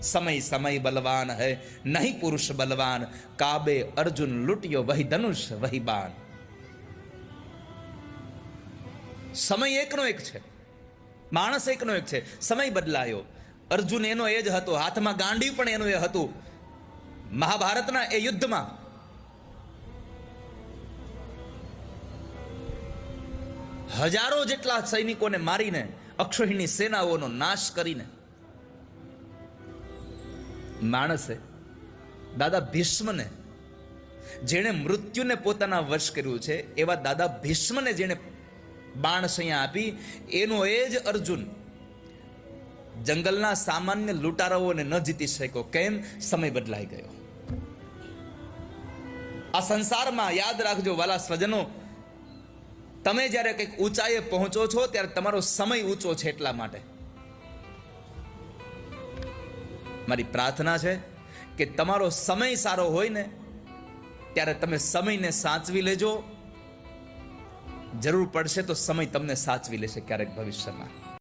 समय समय बलवान है नहीं पुरुष बलवान, काबे अर्जुन लुटियो वही धनुष वही बाण। સમય એકનો એક છે, માણસ એકનો એક છે. સમય બદલાયો. અર્જુન એનો એ જ હતો, હાથમાં ગાંડી પણ એનું એ હતું. મહાભારતના એ યુદ્ધમાં હજારો જેટલા સૈનિકોને મારીને, અક્ષોહિણી સેનાઓનો નાશ કરીને માણસે દાદા ભીષ્મને, જેણે મૃત્યુને પોતાના વશ કર્યું છે, એવા દાદા ભીષ્મને જેણે બાણશૈયા આપી, એનો એ જ અર્જુન જંગલના સામાન્ય લૂંટારાઓને ન જીતી શક્યો. કેમ? સમય બદલાઈ ગયો. આ સંસારમાં યાદ રાખજો વાલા સ્વજનો, તમે જ્યારે કંઈક ઊંચાઈએ પહોંચો છો ત્યારે તમારો સમય ઊંચો છે. એટલા માટે મારી પ્રાર્થના છે કે તમારો સમય સારો હોય ને ત્યારે તમે સમયને સાચવી લેજો. જરૂર પડશે તો સમય તમને સાચવી લેશે ક્યારેક ભવિષ્યમાં.